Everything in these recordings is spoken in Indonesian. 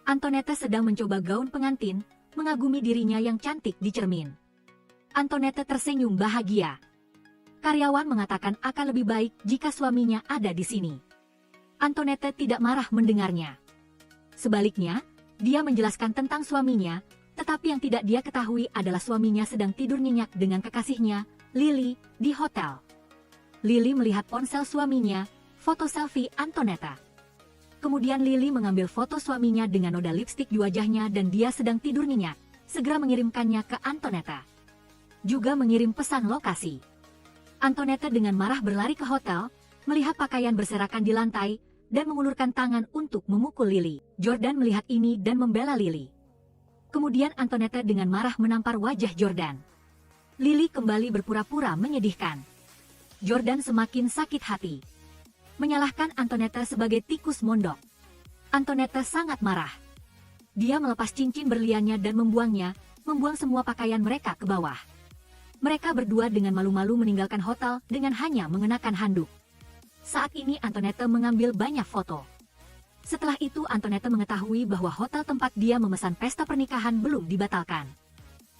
Antoinette sedang mencoba gaun pengantin, mengagumi dirinya yang cantik di cermin. Antoinette tersenyum bahagia. Karyawan mengatakan akan lebih baik jika suaminya ada di sini. Antoinette tidak marah mendengarnya. Sebaliknya, dia menjelaskan tentang suaminya, tetapi yang tidak dia ketahui adalah suaminya sedang tidur nyenyak dengan kekasihnya, Lily, di hotel. Lily melihat ponsel suaminya, foto selfie Antoinette. Kemudian Lily mengambil foto suaminya dengan noda lipstik di wajahnya dan dia sedang tidur nyenyak, segera mengirimkannya ke Antoinette. Juga mengirim pesan lokasi. Antoinette dengan marah berlari ke hotel, melihat pakaian berserakan di lantai, dan mengulurkan tangan untuk memukul Lily. Jordan melihat ini dan membela Lily. Kemudian Antoinette dengan marah menampar wajah Jordan. Lily kembali berpura-pura menyedihkan. Jordan semakin sakit hati. Menyalahkan Antoinette sebagai tikus mondok. Antoinette sangat marah. Dia melepas cincin berliannya dan membuangnya, membuang semua pakaian mereka ke bawah. Mereka berdua dengan malu-malu meninggalkan hotel dengan hanya mengenakan handuk. Saat ini Antoinette mengambil banyak foto. Setelah itu Antoinette mengetahui bahwa hotel tempat dia memesan pesta pernikahan belum dibatalkan.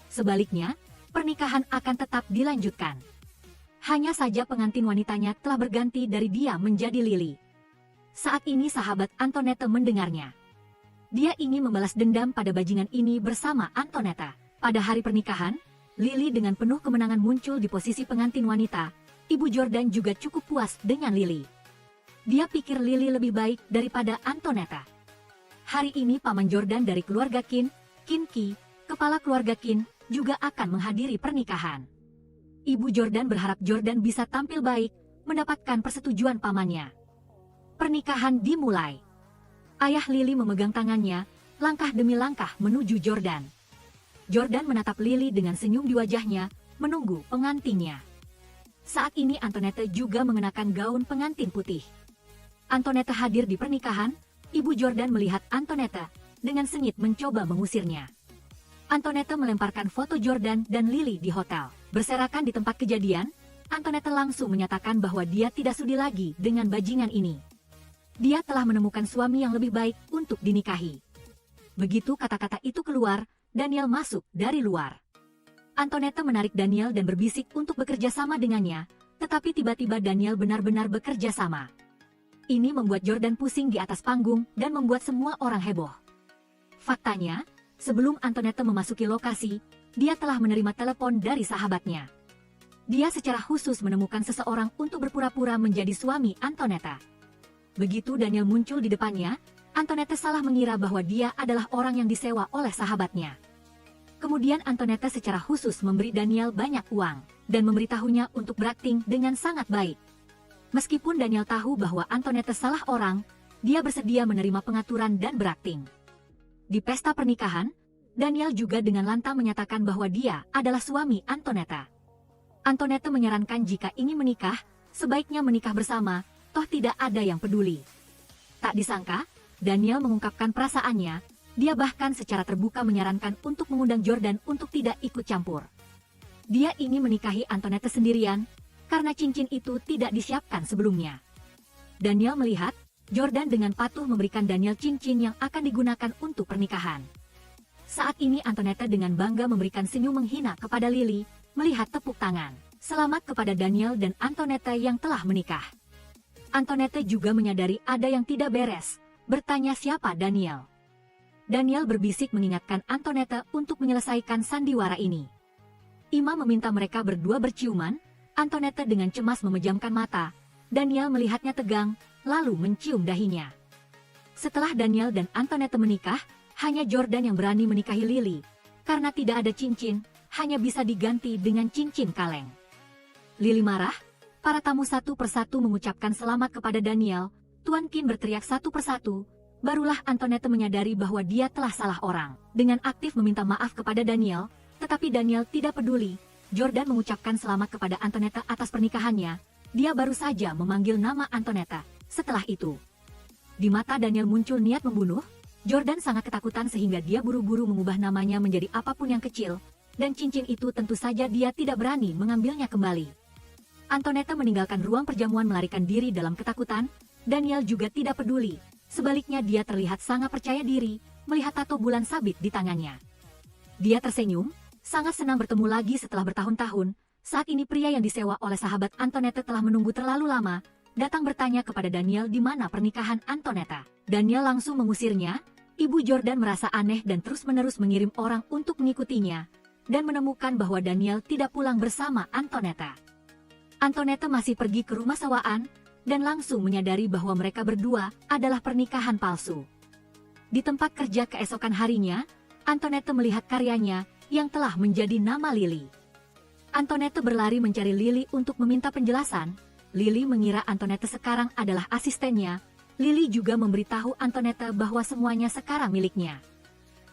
Sebaliknya, pernikahan akan tetap dilanjutkan. Hanya saja pengantin wanitanya telah berganti dari dia menjadi Lily. Saat ini sahabat Antoinette mendengarnya. Dia ingin membalas dendam pada bajingan ini bersama Antoinette. Pada hari pernikahan, Lily dengan penuh kemenangan muncul di posisi pengantin wanita. Ibu Jordan juga cukup puas dengan Lily. Dia pikir Lily lebih baik daripada Antoinette. Hari ini paman Jordan dari keluarga Qin, Qin Qi, kepala keluarga Qin, juga akan menghadiri pernikahan. Ibu Jordan berharap Jordan bisa tampil baik, mendapatkan persetujuan pamannya. Pernikahan dimulai. Ayah Lily memegang tangannya, langkah demi langkah menuju Jordan. Jordan menatap Lily dengan senyum di wajahnya, menunggu pengantinnya. Saat ini Antoinette juga mengenakan gaun pengantin putih. Antoinette hadir di pernikahan, Ibu Jordan melihat Antoinette, dengan sengit mencoba mengusirnya. Antoinette melemparkan foto Jordan dan Lily di hotel. Berserakan di tempat kejadian, Antoinette langsung menyatakan bahwa dia tidak sudi lagi dengan bajingan ini. Dia telah menemukan suami yang lebih baik untuk dinikahi. Begitu kata-kata itu keluar, Daniel masuk dari luar. Antoinette menarik Daniel dan berbisik untuk bekerja sama dengannya, tetapi tiba-tiba Daniel benar-benar bekerja sama. Ini membuat Jordan pusing di atas panggung dan membuat semua orang heboh. Faktanya, sebelum Antoinette memasuki lokasi, dia telah menerima telepon dari sahabatnya. Dia secara khusus menemukan seseorang untuk berpura-pura menjadi suami Antoinette. Begitu Daniel muncul di depannya, Antoinette salah mengira bahwa dia adalah orang yang disewa oleh sahabatnya. Kemudian Antoinette secara khusus memberi Daniel banyak uang, dan memberitahunya untuk berakting dengan sangat baik. Meskipun Daniel tahu bahwa Antoinette salah orang, dia bersedia menerima pengaturan dan berakting. Di pesta pernikahan, Daniel juga dengan lantang menyatakan bahwa dia adalah suami Antoinette. Antoinette menyarankan jika ingin menikah, sebaiknya menikah bersama, toh tidak ada yang peduli. Tak disangka, Daniel mengungkapkan perasaannya, dia bahkan secara terbuka menyarankan untuk mengundang Jordan untuk tidak ikut campur. Dia ingin menikahi Antoinette sendirian, karena cincin itu tidak disiapkan sebelumnya. Daniel melihat, Jordan dengan patuh memberikan Daniel cincin yang akan digunakan untuk pernikahan. Saat ini Antoinette dengan bangga memberikan senyum menghina kepada Lily, melihat tepuk tangan. Selamat kepada Daniel dan Antoinette yang telah menikah. Antoinette juga menyadari ada yang tidak beres, bertanya siapa Daniel. Daniel berbisik mengingatkan Antoinette untuk menyelesaikan sandiwara ini. Imam meminta mereka berdua berciuman, Antoinette dengan cemas memejamkan mata, Daniel melihatnya tegang, lalu mencium dahinya. Setelah Daniel dan Antoinette menikah, hanya Jordan yang berani menikahi Lily, karena tidak ada cincin, hanya bisa diganti dengan cincin kaleng. Lily marah, para tamu satu persatu mengucapkan selamat kepada Daniel, Tuan Qin berteriak satu persatu, barulah Antoinette menyadari bahwa dia telah salah orang. Dengan aktif meminta maaf kepada Daniel, tetapi Daniel tidak peduli. Jordan mengucapkan selamat kepada Antoinette atas pernikahannya. Dia baru saja memanggil nama Antoinette. Setelah itu, di mata Daniel muncul niat membunuh. Jordan sangat ketakutan sehingga dia buru-buru mengubah namanya menjadi apapun yang kecil, dan cincin itu tentu saja dia tidak berani mengambilnya kembali. Antoinette meninggalkan ruang perjamuan melarikan diri dalam ketakutan. Daniel juga tidak peduli. Sebaliknya dia terlihat sangat percaya diri, melihat tato bulan sabit di tangannya. Dia tersenyum, sangat senang bertemu lagi setelah bertahun-tahun. Saat ini pria yang disewa oleh sahabat Antoinette telah menunggu terlalu lama, datang bertanya kepada Daniel di mana pernikahan Antoinette. Daniel langsung mengusirnya. Ibu Jordan merasa aneh dan terus-menerus mengirim orang untuk mengikutinya, dan menemukan bahwa Daniel tidak pulang bersama Antoinette. Antoinette masih pergi ke rumah sewaan, dan langsung menyadari bahwa mereka berdua adalah pernikahan palsu. Di tempat kerja keesokan harinya, Antoinette melihat karyanya yang telah menjadi nama Lily. Antoinette berlari mencari Lily untuk meminta penjelasan. Lily mengira Antoinette sekarang adalah asistennya. Lily juga memberitahu Antoinette bahwa semuanya sekarang miliknya.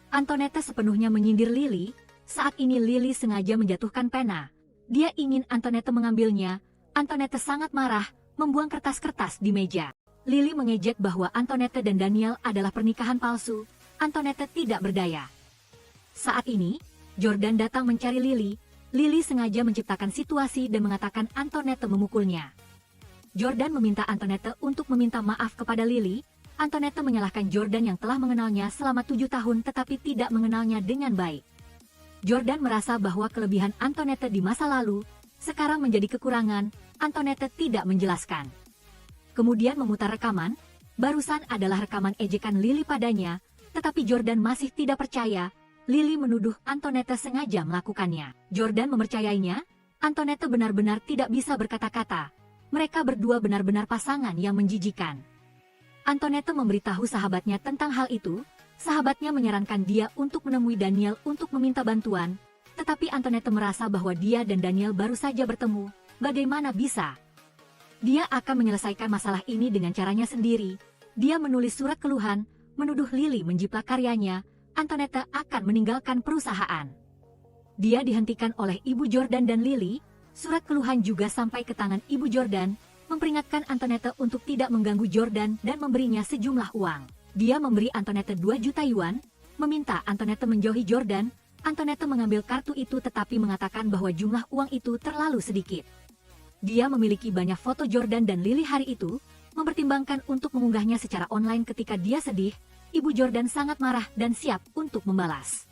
Antoinette sepenuhnya menyindir Lily. Saat ini Lily sengaja menjatuhkan pena. Dia ingin Antoinette mengambilnya. Antoinette sangat marah, membuang kertas-kertas di meja. Lily mengejek bahwa Antoinette dan Daniel adalah pernikahan palsu. Antoinette tidak berdaya. Saat ini, Jordan datang mencari Lily. Lily sengaja menciptakan situasi dan mengatakan Antoinette memukulnya. Jordan meminta Antoinette untuk meminta maaf kepada Lily. Antoinette menyalahkan Jordan yang telah mengenalnya selama 7 tahun tetapi tidak mengenalnya dengan baik. Jordan merasa bahwa kelebihan Antoinette di masa lalu sekarang menjadi kekurangan. Antoinette tidak menjelaskan. Kemudian memutar rekaman. Barusan adalah rekaman ejekan Lily padanya, tetapi Jordan masih tidak percaya. Lily menuduh Antoinette sengaja melakukannya. Jordan mempercayainya. Antoinette benar-benar tidak bisa berkata-kata. Mereka berdua benar-benar pasangan yang menjijikan. Antoinette memberitahu sahabatnya tentang hal itu. Sahabatnya menyarankan dia untuk menemui Daniel untuk meminta bantuan. Tetapi Antoinette merasa bahwa dia dan Daniel baru saja bertemu. Bagaimana bisa? Dia akan menyelesaikan masalah ini dengan caranya sendiri. Dia menulis surat keluhan, menuduh Lily menjiplak karyanya. Antoinette akan meninggalkan perusahaan. Dia dihentikan oleh Ibu Jordan dan Lily. Surat keluhan juga sampai ke tangan Ibu Jordan, memperingatkan Antoinette untuk tidak mengganggu Jordan dan memberinya sejumlah uang. Dia memberi Antoinette 2 juta yuan, meminta Antoinette menjauhi Jordan. Antoinette mengambil kartu itu tetapi mengatakan bahwa jumlah uang itu terlalu sedikit. Dia memiliki banyak foto Jordan dan Lily hari itu, mempertimbangkan untuk mengunggahnya secara online ketika dia sedih. Ibu Jordan sangat marah dan siap untuk membalas.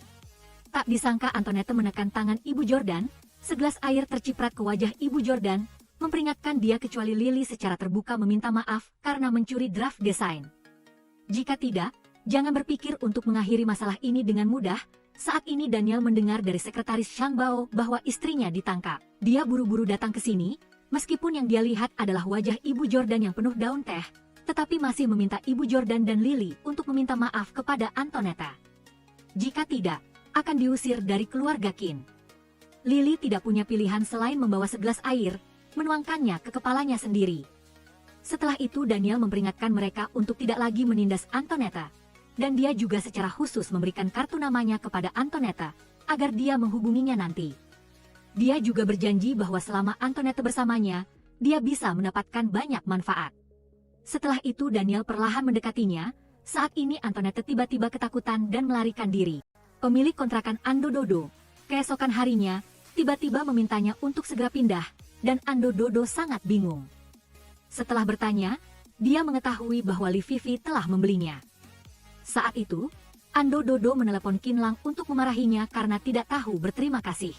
Tak disangka Antoinette menekan tangan Ibu Jordan. Segelas air terciprat ke wajah Ibu Jordan, memperingatkan dia kecuali Lily secara terbuka meminta maaf karena mencuri draft desain. Jika tidak, jangan berpikir untuk mengakhiri masalah ini dengan mudah. Saat ini Daniel mendengar dari sekretaris Shang Bao bahwa istrinya ditangkap. Dia buru-buru datang ke sini, meskipun yang dia lihat adalah wajah Ibu Jordan yang penuh daun teh, tetapi masih meminta Ibu Jordan dan Lily untuk meminta maaf kepada Antoinette. Jika tidak, akan diusir dari keluarga Qin. Lily tidak punya pilihan selain membawa segelas air, menuangkannya ke kepalanya sendiri. Setelah itu Daniel memperingatkan mereka untuk tidak lagi menindas Antoinette. Dan dia juga secara khusus memberikan kartu namanya kepada Antoinette, agar dia menghubunginya nanti. Dia juga berjanji bahwa selama Antoinette bersamanya, dia bisa mendapatkan banyak manfaat. Setelah itu Daniel perlahan mendekatinya. Saat ini Antoinette tiba-tiba ketakutan dan melarikan diri. Pemilik kontrakan Ando Dodo, keesokan harinya, tiba-tiba memintanya untuk segera pindah, dan Ando Dodo sangat bingung. Setelah bertanya, dia mengetahui bahwa Li Vivi telah membelinya. Saat itu, Ando Dodo menelepon Qin Lang untuk memarahinya karena tidak tahu berterima kasih.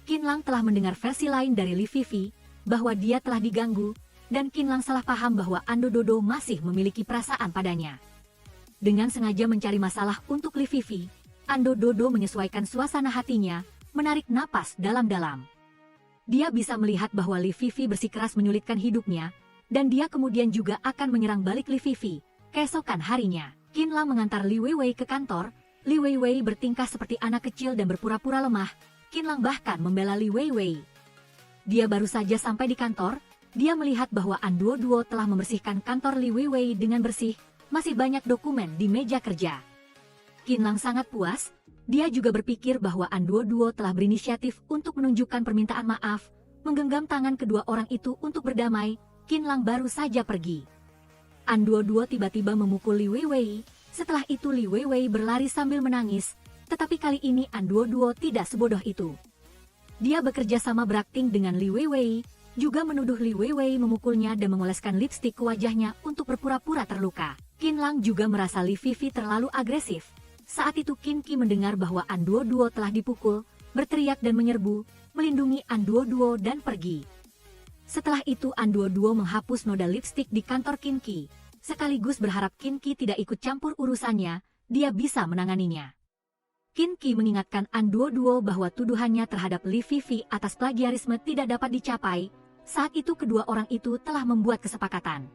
Qin Lang telah mendengar versi lain dari Li Vivi, bahwa dia telah diganggu, dan Qin Lang salah paham bahwa Ando Dodo masih memiliki perasaan padanya. Dengan sengaja mencari masalah untuk Li Vivi, Ando Dodo menyesuaikan suasana hatinya, menarik napas dalam-dalam. Dia bisa melihat bahwa Li Vivi bersikeras menyulitkan hidupnya, dan dia kemudian juga akan menyerang balik Li Vivi. Keesokan harinya, Qin Lang mengantar Li Weiwei ke kantor. Li Weiwei bertingkah seperti anak kecil dan berpura-pura lemah. Qin Lang bahkan membela Li Weiwei. Dia baru saja sampai di kantor, dia melihat bahwa Ando Duo telah membersihkan kantor Li Weiwei dengan bersih, masih banyak dokumen di meja kerja. Qin Lang sangat puas. Dia juga berpikir bahwa Ando Duo telah berinisiatif untuk menunjukkan permintaan maaf, menggenggam tangan kedua orang itu untuk berdamai. Qin Lang baru saja pergi. Ando Duo tiba-tiba memukul Li Weiwei. Setelah itu Li Weiwei berlari sambil menangis, tetapi kali ini Ando Duo tidak sebodoh itu. Dia bekerja sama berakting dengan Li Weiwei, juga menuduh Li Weiwei memukulnya dan mengoleskan lipstik ke wajahnya untuk berpura-pura terluka. Qin Lang juga merasa Li Fifi terlalu agresif. Saat itu Qin Qi mendengar bahwa An Duo telah dipukul, berteriak dan menyerbu, melindungi An Duo dan pergi. Setelah itu An Duo menghapus noda lipstik di kantor Qin Qi, sekaligus berharap Qin Qi tidak ikut campur urusannya, dia bisa menanganinya. Qin Qi mengingatkan An Duo bahwa tuduhannya terhadap Li Fifi atas plagiarisme tidak dapat dicapai. Saat itu kedua orang itu telah membuat kesepakatan.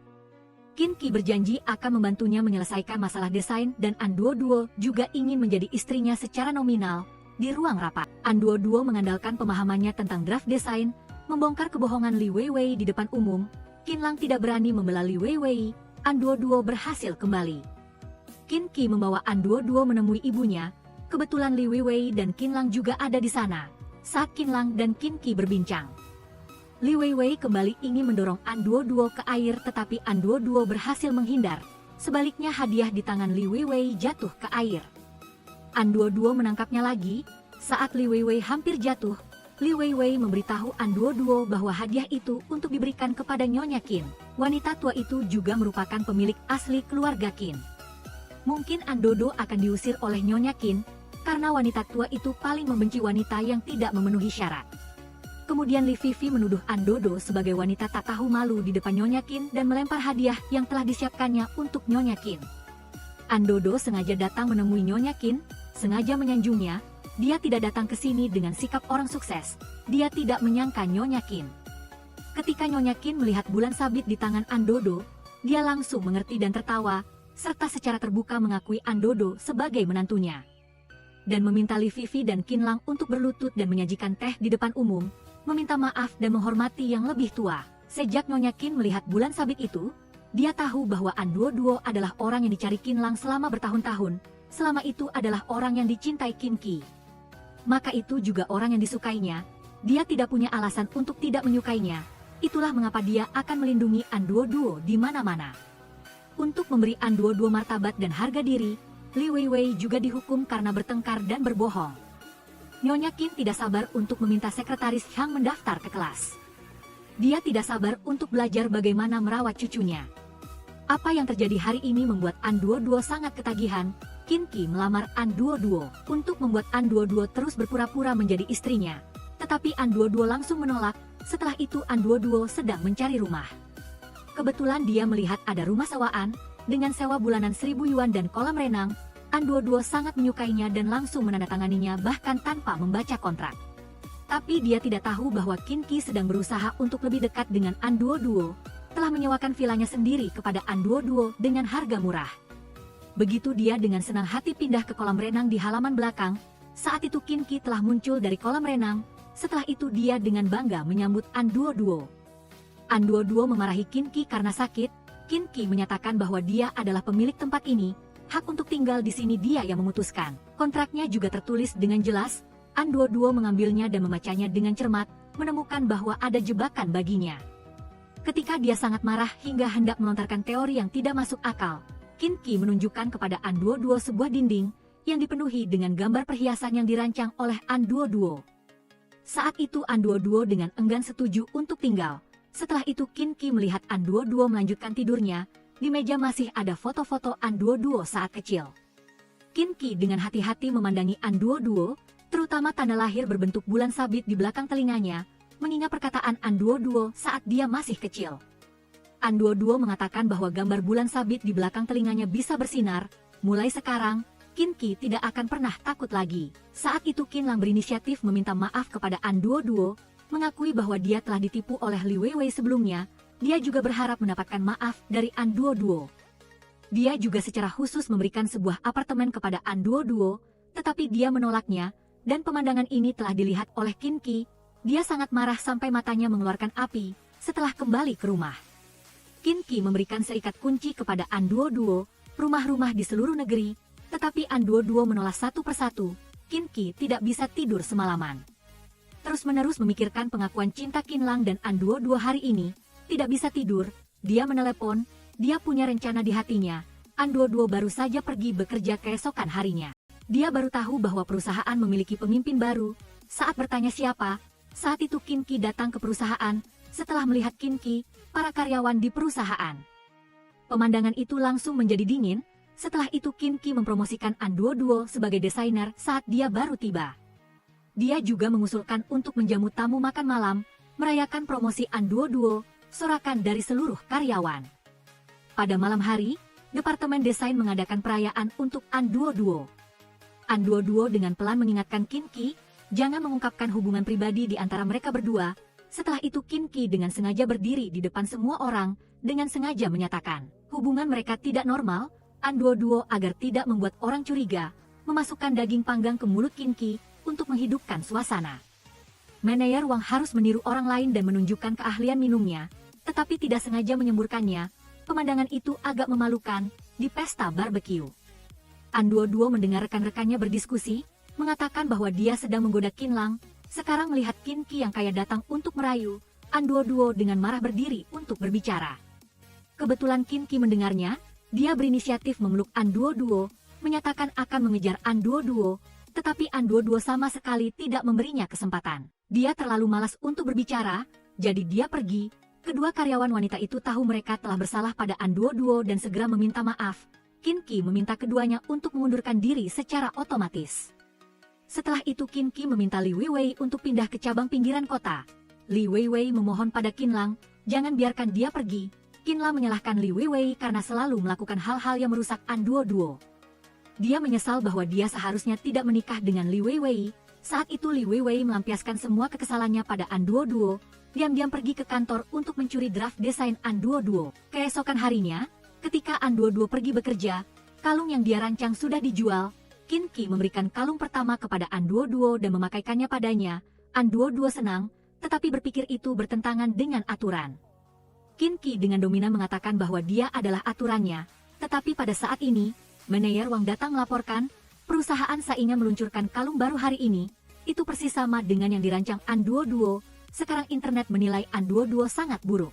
Qin Qi berjanji akan membantunya menyelesaikan masalah desain dan An Duo juga ingin menjadi istrinya secara nominal. Di ruang rapat, An Duo mengandalkan pemahamannya tentang draft desain, membongkar kebohongan Li Weiwei di depan umum. Qin Lang tidak berani membela Li Weiwei. An Duo berhasil kembali. Qin Qi membawa An Duo menemui ibunya. Kebetulan Li Weiwei dan Qin Lang juga ada di sana. Saat Qin Lang dan Qin Qi berbincang, Li Weiwei kembali ingin mendorong An Duo ke air, tetapi An Duo berhasil menghindar. Sebaliknya hadiah di tangan Li Weiwei jatuh ke air. An Duo menangkapnya lagi. Saat Li Weiwei hampir jatuh, Li Weiwei memberitahu An Duo bahwa hadiah itu untuk diberikan kepada Nyonya Qin. Wanita tua itu juga merupakan pemilik asli keluarga Qin. Mungkin An Duo akan diusir oleh Nyonya Qin, karena wanita tua itu paling membenci wanita yang tidak memenuhi syarat. Kemudian Li Fifi menuduh An Duo sebagai wanita tak tahu malu di depan Nyonya Qin dan melempar hadiah yang telah disiapkannya untuk Nyonya Qin. An Duo sengaja datang menemui Nyonya Qin, sengaja menyanjungnya. Dia tidak datang ke sini dengan sikap orang sukses. Dia tidak menyangka Nyonya Qin. Ketika Nyonya Qin melihat bulan sabit di tangan An Duo, dia langsung mengerti dan tertawa, serta secara terbuka mengakui An Duo sebagai menantunya. Dan meminta Li Fifi dan Qin Lang untuk berlutut dan menyajikan teh di depan umum, meminta maaf dan menghormati yang lebih tua. Sejak Nyonya Qin melihat bulan sabit itu, dia tahu bahwa An Duo adalah orang yang dicari Qin Lang selama bertahun-tahun. Selama itu adalah orang yang dicintai Qin Qi. Maka itu juga orang yang disukainya. Dia tidak punya alasan untuk tidak menyukainya. Itulah mengapa dia akan melindungi An Duo di mana-mana. Untuk memberi An Duo martabat dan harga diri, Li Weiwei juga dihukum karena bertengkar dan berbohong. Nyonya Qin tidak sabar untuk meminta sekretaris Hang mendaftar ke kelas. Dia tidak sabar untuk belajar bagaimana merawat cucunya. Apa yang terjadi hari ini membuat An Duo sangat ketagihan. Qin Qi melamar An Duo untuk membuat An Duo terus berpura-pura menjadi istrinya. Tetapi An Duo langsung menolak. Setelah itu An Duo sedang mencari rumah. Kebetulan dia melihat ada rumah sewaan dengan sewa bulanan 1.000 yuan dan kolam renang. An Duo sangat menyukainya dan langsung menandatanganinya bahkan tanpa membaca kontrak. Tapi dia tidak tahu bahwa Qin Qi sedang berusaha untuk lebih dekat dengan An Duo, telah menyewakan vilanya sendiri kepada An Duo dengan harga murah. Begitu dia dengan senang hati pindah ke kolam renang di halaman belakang, saat itu Qin Qi telah muncul dari kolam renang. Setelah itu dia dengan bangga menyambut An Duo. An Duo memarahi Qin Qi karena sakit. Qin Qi menyatakan bahwa dia adalah pemilik tempat ini. Hak untuk tinggal di sini dia yang memutuskan. Kontraknya juga tertulis dengan jelas. An Duo mengambilnya dan membacanya dengan cermat, menemukan bahwa ada jebakan baginya. Ketika dia sangat marah hingga hendak melontarkan teori yang tidak masuk akal, Qin Qi menunjukkan kepada An Duo sebuah dinding yang dipenuhi dengan gambar perhiasan yang dirancang oleh An Duo. Saat itu An Duo dengan enggan setuju untuk tinggal. Setelah itu Qin Qi melihat An Duo melanjutkan tidurnya. Di meja masih ada foto-foto An Duo saat kecil. Qin Qi dengan hati-hati memandangi An Duo, terutama tanda lahir berbentuk bulan sabit di belakang telinganya, mengingat perkataan An Duo saat dia masih kecil. An Duo mengatakan bahwa gambar bulan sabit di belakang telinganya bisa bersinar. Mulai sekarang, Qin Qi tidak akan pernah takut lagi. Saat itu Qin Lang berinisiatif meminta maaf kepada An Duo, mengakui bahwa dia telah ditipu oleh Li Weiwei sebelumnya. Dia juga berharap mendapatkan maaf dari An Duo. Dia juga secara khusus memberikan sebuah apartemen kepada An Duo, tetapi dia menolaknya, dan pemandangan ini telah dilihat oleh Qin Qi. Dia sangat marah sampai matanya mengeluarkan api. Setelah kembali ke rumah, Qin Qi memberikan seikat kunci kepada An Duo, rumah-rumah di seluruh negeri, tetapi An Duo menolak satu persatu. Qin Qi tidak bisa tidur semalaman. Terus-menerus memikirkan pengakuan cinta Qin Lang dan An Duo hari ini. Tidak bisa tidur, dia menelepon, dia punya rencana di hatinya. An Duo baru saja pergi bekerja keesokan harinya. Dia baru tahu bahwa perusahaan memiliki pemimpin baru. Saat bertanya siapa, saat itu Qin Qi datang ke perusahaan. Setelah melihat Qin Qi, para karyawan di perusahaan Pemandangan itu langsung menjadi dingin. Setelah itu Qin Qi mempromosikan An Duo sebagai desainer saat dia baru tiba. Dia juga mengusulkan untuk menjamu tamu makan malam, merayakan promosi An Duo, sorakan dari seluruh karyawan. Pada malam hari, Departemen Desain mengadakan perayaan untuk An Duo. An Duo dengan pelan mengingatkan Qin Qi, jangan mengungkapkan hubungan pribadi di antara mereka berdua. Setelah itu Qin Qi dengan sengaja berdiri di depan semua orang, dengan sengaja menyatakan, hubungan mereka tidak normal. An Duo agar tidak membuat orang curiga, memasukkan daging panggang ke mulut Qin Qi untuk menghidupkan suasana. Manajer Wang harus meniru orang lain dan menunjukkan keahlian minumnya, tetapi tidak sengaja menyemburkannya. Pemandangan itu agak memalukan di pesta barbeque. An Duo mendengar rekan-rekannya berdiskusi, mengatakan bahwa dia sedang menggoda Qin Lang. Sekarang melihat Qin Qi yang kaya datang untuk merayu, An Duo dengan marah berdiri untuk berbicara. Kebetulan Qin Qi mendengarnya. Dia berinisiatif memeluk An Duo, menyatakan akan mengejar An Duo, tetapi An Duo sama sekali tidak memberinya kesempatan. Dia terlalu malas untuk berbicara, jadi dia pergi. Kedua karyawan wanita itu tahu mereka telah bersalah pada An Duo dan segera meminta maaf. Qin Qi meminta keduanya untuk mengundurkan diri secara otomatis. Setelah itu Qin Qi meminta Li Weiwei untuk pindah ke cabang pinggiran kota. Li Weiwei memohon pada Qin Lang, jangan biarkan dia pergi. Qin Lang menyalahkan Li Weiwei karena selalu melakukan hal-hal yang merusak An Duo. Dia menyesal bahwa dia seharusnya tidak menikah dengan Li Weiwei. Saat itu Li Weiwei melampiaskan semua kekesalannya pada An Duo, diam-diam pergi ke kantor untuk mencuri draft desain An Duo. Keesokan harinya, ketika An Duo pergi bekerja, kalung yang dia rancang sudah dijual. Qin Qi memberikan kalung pertama kepada An Duo dan memakaikannya padanya. An Duo senang, tetapi berpikir itu bertentangan dengan aturan. Qin Qi dengan dominan mengatakan bahwa dia adalah aturannya, tetapi pada saat ini, manajer Wang datang melaporkan, perusahaan saingnya meluncurkan kalung baru hari ini, itu persis sama dengan yang dirancang An Duo. Sekarang internet menilai An Duo sangat buruk.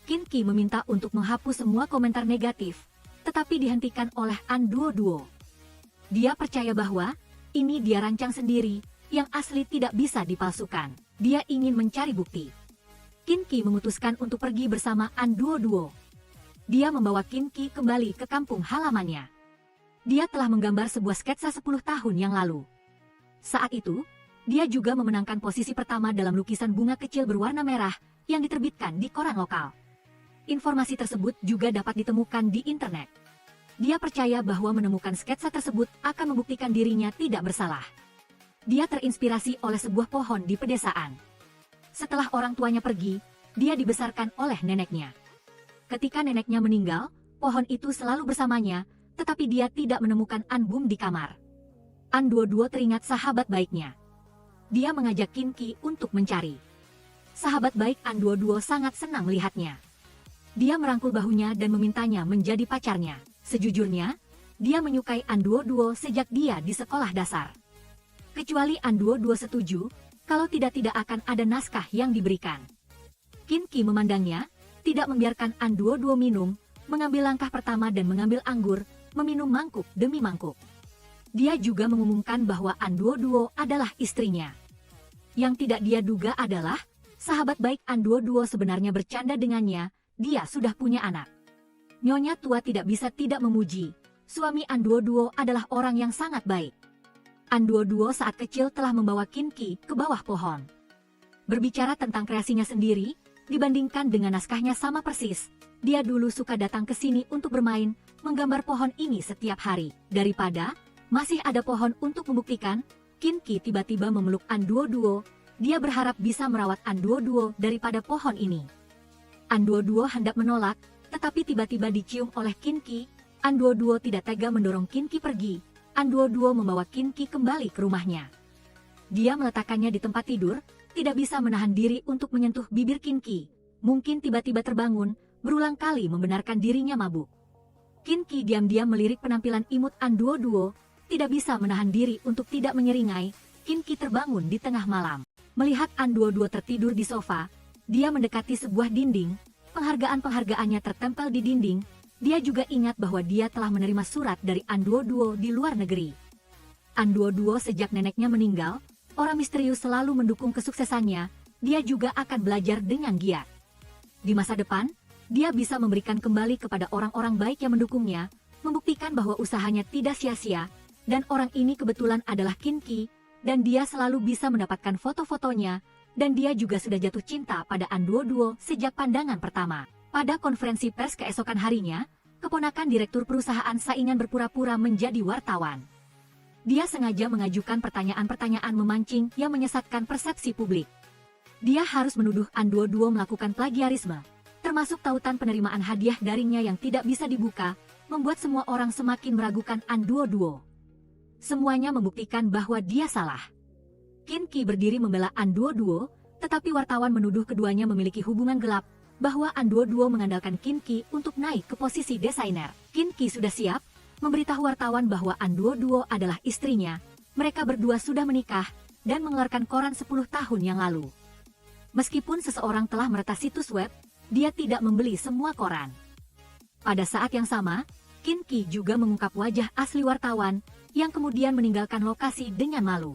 Qin Qi meminta untuk menghapus semua komentar negatif, tetapi dihentikan oleh An Duo. Dia percaya bahwa, ini dia rancang sendiri, yang asli tidak bisa dipalsukan. Dia ingin mencari bukti. Qin Qi memutuskan untuk pergi bersama An Duo. Dia membawa Qin Qi kembali ke kampung halamannya. Dia telah menggambar sebuah sketsa 10 tahun yang lalu. Saat itu, dia juga memenangkan posisi pertama dalam lukisan bunga kecil berwarna merah yang diterbitkan di koran lokal. Informasi tersebut juga dapat ditemukan di internet. Dia percaya bahwa menemukan sketsa tersebut akan membuktikan dirinya tidak bersalah. Dia terinspirasi oleh sebuah pohon di pedesaan. Setelah orang tuanya pergi, dia dibesarkan oleh neneknya. Ketika neneknya meninggal, pohon itu selalu bersamanya, tetapi dia tidak menemukan An Bum di kamar. An Duo teringat sahabat baiknya. Dia mengajak Qin Qi untuk mencari. Sahabat baik An Duo sangat senang melihatnya. Dia merangkul bahunya dan memintanya menjadi pacarnya. Sejujurnya, dia menyukai An Duo sejak dia di sekolah dasar. Kecuali An Duo setuju, kalau tidak akan ada naskah yang diberikan. Qin Qi memandangnya, tidak membiarkan An Duo minum, mengambil langkah pertama dan mengambil anggur, meminum mangkuk demi mangkuk. Dia juga mengumumkan bahwa An Duo adalah istrinya. Yang tidak dia duga adalah, sahabat baik An Duo sebenarnya bercanda dengannya, dia sudah punya anak. Nyonya tua tidak bisa tidak memuji, suami An Duo adalah orang yang sangat baik. An Duo saat kecil telah membawa Qin Qi ke bawah pohon. Berbicara tentang kreasinya sendiri, dibandingkan dengan naskahnya sama persis, dia dulu suka datang ke sini untuk bermain, menggambar pohon ini setiap hari. Daripada, masih ada pohon untuk membuktikan, Qin Qi tiba-tiba memeluk An Duo, dia berharap bisa merawat An Duo daripada pohon ini. An Duo hendak menolak, tetapi tiba-tiba dicium oleh Qin Qi. An Duo tidak tega mendorong Qin Qi pergi. An Duo membawa Qin Qi kembali ke rumahnya. Dia meletakkannya di tempat tidur, tidak bisa menahan diri untuk menyentuh bibir Qin Qi. Mungkin tiba-tiba terbangun, berulang kali membenarkan dirinya mabuk. Qin Qi diam-diam melirik penampilan imut An Duo, tidak bisa menahan diri untuk tidak menyeringai. Qin Qi terbangun di tengah malam. Melihat An Duo tertidur di sofa, dia mendekati sebuah dinding, penghargaan-penghargaannya tertempel di dinding. Dia juga ingat bahwa dia telah menerima surat dari An Duo di luar negeri. An Duo sejak neneknya meninggal, orang misterius selalu mendukung kesuksesannya, dia juga akan belajar dengan giat. Di masa depan, dia bisa memberikan kembali kepada orang-orang baik yang mendukungnya, membuktikan bahwa usahanya tidak sia-sia, dan orang ini kebetulan adalah Qin Qi, dan dia selalu bisa mendapatkan foto-fotonya, dan dia juga sudah jatuh cinta pada An Duoduo sejak pandangan pertama. Pada konferensi pers keesokan harinya, keponakan direktur perusahaan saingan berpura-pura menjadi wartawan. Dia sengaja mengajukan pertanyaan-pertanyaan memancing yang menyesatkan persepsi publik. Dia harus menuduh An Duoduo melakukan plagiarisme, termasuk tautan penerimaan hadiah darinya yang tidak bisa dibuka, membuat semua orang semakin meragukan An Duoduo. Semuanya membuktikan bahwa dia salah. Qin Qi berdiri membela An Duoduo, tetapi wartawan menuduh keduanya memiliki hubungan gelap, bahwa An Duoduo mengandalkan Qin Qi untuk naik ke posisi desainer. Qin Qi sudah siap memberitahu wartawan bahwa An Duoduo adalah istrinya. Mereka berdua sudah menikah dan mengeluarkan koran 10 tahun yang lalu. Meskipun seseorang telah meretas situs web, dia tidak membeli semua koran. Pada saat yang sama, Qin Qi juga mengungkap wajah asli wartawan yang kemudian meninggalkan lokasi dengan malu.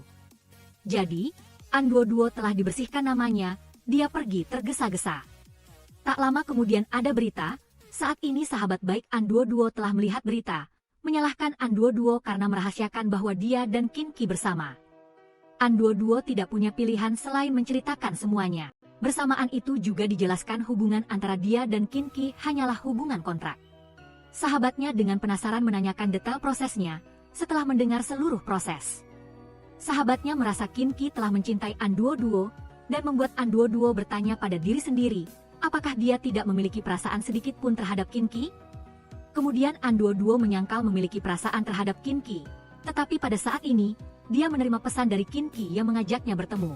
Jadi, An Duoduo telah dibersihkan namanya, dia pergi tergesa-gesa. Tak lama kemudian ada berita, saat ini sahabat baik An Duoduo telah melihat berita, menyalahkan An Duoduo karena merahasiakan bahwa dia dan Qin Qi bersama. An Duoduo tidak punya pilihan selain menceritakan semuanya. Bersamaan itu juga dijelaskan hubungan antara dia dan Qin Qi hanyalah hubungan kontrak. Sahabatnya dengan penasaran menanyakan detail prosesnya, setelah mendengar seluruh proses. Sahabatnya merasa Qin Qi telah mencintai An Duoduo, dan membuat An Duoduo bertanya pada diri sendiri, apakah dia tidak memiliki perasaan sedikit pun terhadap Qin Qi? Kemudian An Duoduo menyangkal memiliki perasaan terhadap Qin Qi, tetapi pada saat ini, dia menerima pesan dari Qin Qi yang mengajaknya bertemu.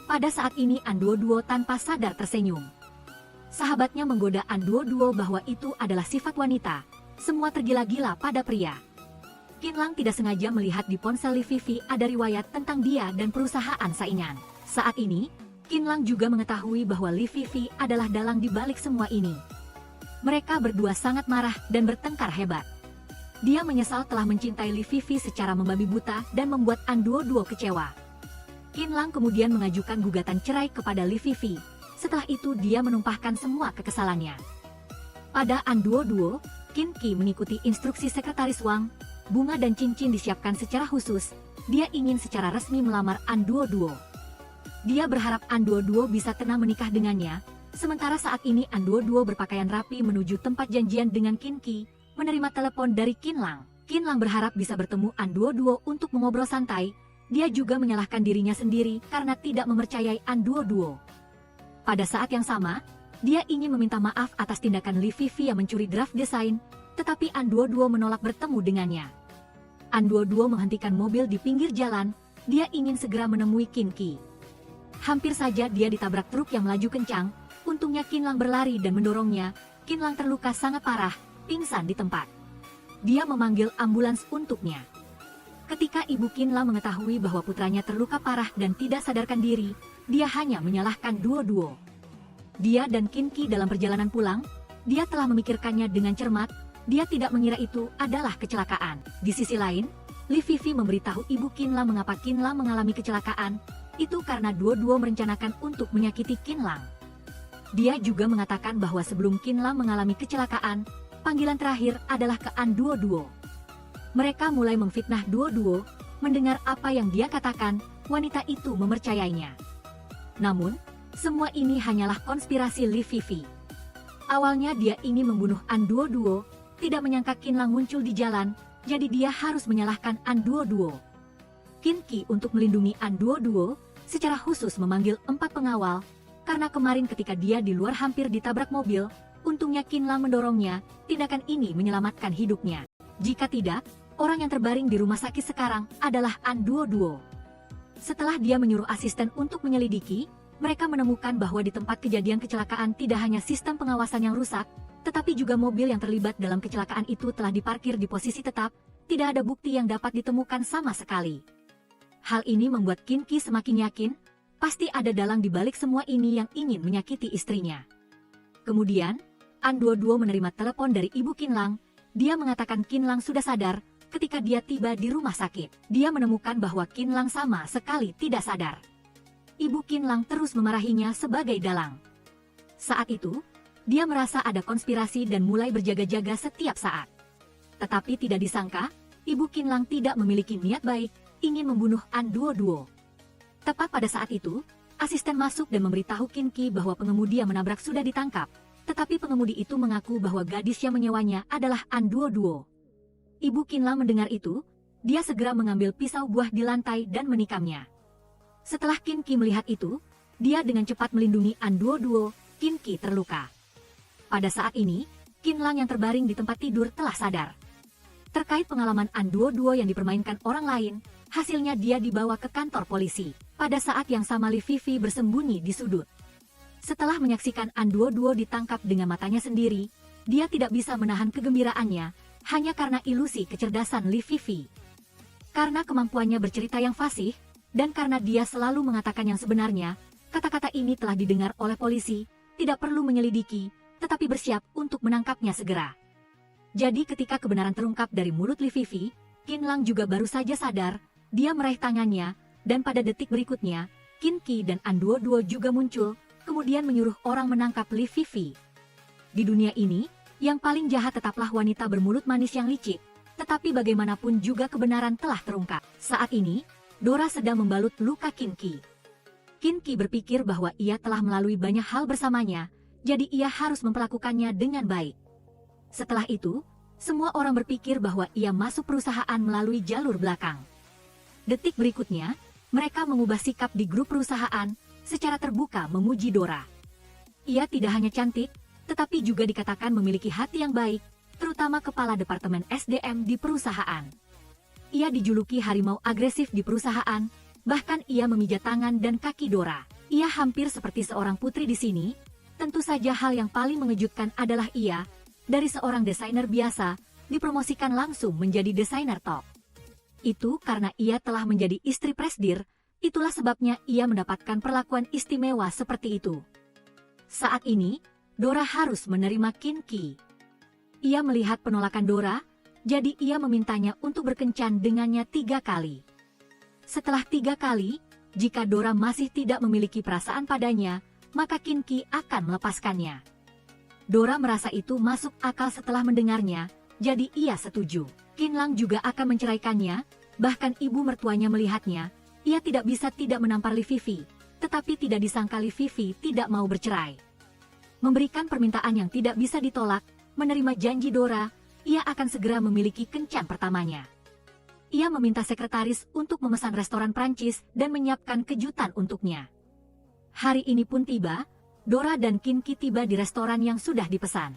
Pada saat ini An Duoduo tanpa sadar tersenyum. Sahabatnya menggoda An Duoduo bahwa itu adalah sifat wanita, semua tergila-gila pada pria. Qin Lang tidak sengaja melihat di ponsel Li Fifi ada riwayat tentang dia dan perusahaan saingan. Saat ini, Qin Lang juga mengetahui bahwa Li Fifi adalah dalang di balik semua ini. Mereka berdua sangat marah dan bertengkar hebat. Dia menyesal telah mencintai Li Fifi secara membabi buta dan membuat An Duoduo kecewa. Qin Lang kemudian mengajukan gugatan cerai kepada Li Fifi. Setelah itu dia menumpahkan semua kekesalannya pada An Duoduo. Qin Qi mengikuti instruksi sekretaris Wang. Bunga dan cincin disiapkan secara khusus. Dia ingin secara resmi melamar An Duoduo. Dia berharap An Duoduo bisa tenang menikah dengannya. Sementara saat ini An Duoduo berpakaian rapi menuju tempat janjian dengan Qin Qi, menerima telepon dari Qin Lang. Qin Lang berharap bisa bertemu An Duoduo untuk mengobrol santai. Dia juga menyalahkan dirinya sendiri karena tidak mempercayai An Duoduo. Pada saat yang sama, dia ingin meminta maaf atas tindakan Li Fifi yang mencuri draft desain, tetapi An Duoduo menolak bertemu dengannya. An Duoduo menghentikan mobil di pinggir jalan, dia ingin segera menemui Qin Qi. Hampir saja dia ditabrak truk yang melaju kencang, untungnya Qin Lang berlari dan mendorongnya. Qin Lang terluka sangat parah, pingsan di tempat. Dia memanggil ambulans untuknya. Ketika ibu Qin Lang mengetahui bahwa putranya terluka parah dan tidak sadarkan diri, dia hanya menyalahkan Duoduo. Dia dan Qin Qi dalam perjalanan pulang, dia telah memikirkannya dengan cermat. Dia tidak mengira itu adalah kecelakaan. Di sisi lain, Li Fifi memberitahu ibu Qin Lang mengapa Qin Lang mengalami kecelakaan. Itu karena Duoduo merencanakan untuk menyakiti Qin Lang. Dia juga mengatakan bahwa sebelum Qin Lang mengalami kecelakaan, panggilan terakhir adalah ke An Duoduo. Mereka mulai memfitnah Duoduo. Mendengar apa yang dia katakan, wanita itu mempercayainya. Namun, semua ini hanyalah konspirasi Li Fifi. Awalnya dia ingin membunuh An Duoduo, tidak menyangka Qin Lang muncul di jalan, jadi dia harus menyalahkan An Duoduo. Qin Qi untuk melindungi An Duoduo, secara khusus memanggil 4 pengawal, karena kemarin ketika dia di luar hampir ditabrak mobil, untungnya Qin Lang mendorongnya. Tindakan ini menyelamatkan hidupnya. Jika tidak, orang yang terbaring di rumah sakit sekarang adalah An Duoduo. Setelah dia menyuruh asisten untuk menyelidiki, mereka menemukan bahwa di tempat kejadian kecelakaan tidak hanya sistem pengawasan yang rusak, tetapi juga mobil yang terlibat dalam kecelakaan itu telah diparkir di posisi tetap, tidak ada bukti yang dapat ditemukan sama sekali. Hal ini membuat Qin Qi semakin yakin, pasti ada dalang di balik semua ini yang ingin menyakiti istrinya. Kemudian, An Duoduo menerima telepon dari ibu Qin Lang. Dia mengatakan Qin Lang sudah sadar. Ketika dia tiba di rumah sakit, dia menemukan bahwa Qin Lang sama sekali tidak sadar. Ibu Qin Lang terus memarahinya sebagai dalang. Saat itu, Dia merasa ada konspirasi dan mulai berjaga-jaga setiap saat. Tetapi tidak disangka, Ibu Qinlang tidak memiliki niat baik, ingin membunuh An Duoduo. Tepat pada saat itu, asisten masuk dan memberitahu Qin Qi bahwa pengemudi yang menabrak sudah ditangkap, tetapi pengemudi itu mengaku bahwa gadis yang menyewanya adalah An Duoduo. Ibu Qinlang mendengar itu, dia segera mengambil pisau buah di lantai dan menikamnya. Setelah Qin Qi melihat itu, dia dengan cepat melindungi An Duoduo. Qin Qi terluka. Pada saat ini, Qinlang yang terbaring di tempat tidur telah sadar. Terkait pengalaman An Duoduo yang dipermainkan orang lain, hasilnya dia dibawa ke kantor polisi. Pada saat yang sama Li Fifi bersembunyi di sudut. Setelah menyaksikan An Duoduo ditangkap dengan matanya sendiri, dia tidak bisa menahan kegembiraannya, hanya karena ilusi kecerdasan Li Fifi. Karena kemampuannya bercerita yang fasih, dan karena dia selalu mengatakan yang sebenarnya, kata-kata ini telah didengar oleh polisi, tidak perlu menyelidiki, tetapi bersiap untuk menangkapnya segera. Jadi ketika kebenaran terungkap dari mulut Li Fifi, Qinlang juga baru saja sadar, dia meraih tangannya, dan pada detik berikutnya, Qin Qi dan An Duoduo juga muncul, kemudian menyuruh orang menangkap Li Fifi. Di dunia ini, yang paling jahat tetaplah wanita bermulut manis yang licik, tetapi bagaimanapun juga kebenaran telah terungkap. Saat ini, Dora sedang membalut luka Qin Qi. Qin Qi berpikir bahwa ia telah melalui banyak hal bersamanya, jadi ia harus memperlakukannya dengan baik. Setelah itu, semua orang berpikir bahwa ia masuk perusahaan melalui jalur belakang. Detik berikutnya, mereka mengubah sikap di grup perusahaan, secara terbuka memuji Dora. Ia tidak hanya cantik, tetapi juga dikatakan memiliki hati yang baik, terutama kepala departemen SDM di perusahaan. Ia dijuluki harimau agresif di perusahaan, bahkan ia memijat tangan dan kaki Dora. Ia hampir seperti seorang putri di sini. Tentu saja hal yang paling mengejutkan adalah ia, dari seorang desainer biasa, dipromosikan langsung menjadi desainer top. Itu karena ia telah menjadi istri presdir, itulah sebabnya ia mendapatkan perlakuan istimewa seperti itu. Saat ini, Dora harus menerima Qin Qi. Ia melihat penolakan Dora, jadi ia memintanya untuk berkencan dengannya 3 kali. Setelah 3 kali, jika Dora masih tidak memiliki perasaan padanya, maka Qin Qi akan melepaskannya. Dora merasa itu masuk akal setelah mendengarnya, jadi ia setuju. Qinlang juga akan menceraikannya, bahkan ibu mertuanya melihatnya, ia tidak bisa tidak menampar Li Fifi, tetapi tidak disangka Li Fifi tidak mau bercerai. Memberikan permintaan yang tidak bisa ditolak, menerima janji Dora, ia akan segera memiliki kencan pertamanya. Ia meminta sekretaris untuk memesan restoran Prancis dan menyiapkan kejutan untuknya. Hari ini pun tiba, Dora dan Qin Qi tiba di restoran yang sudah dipesan.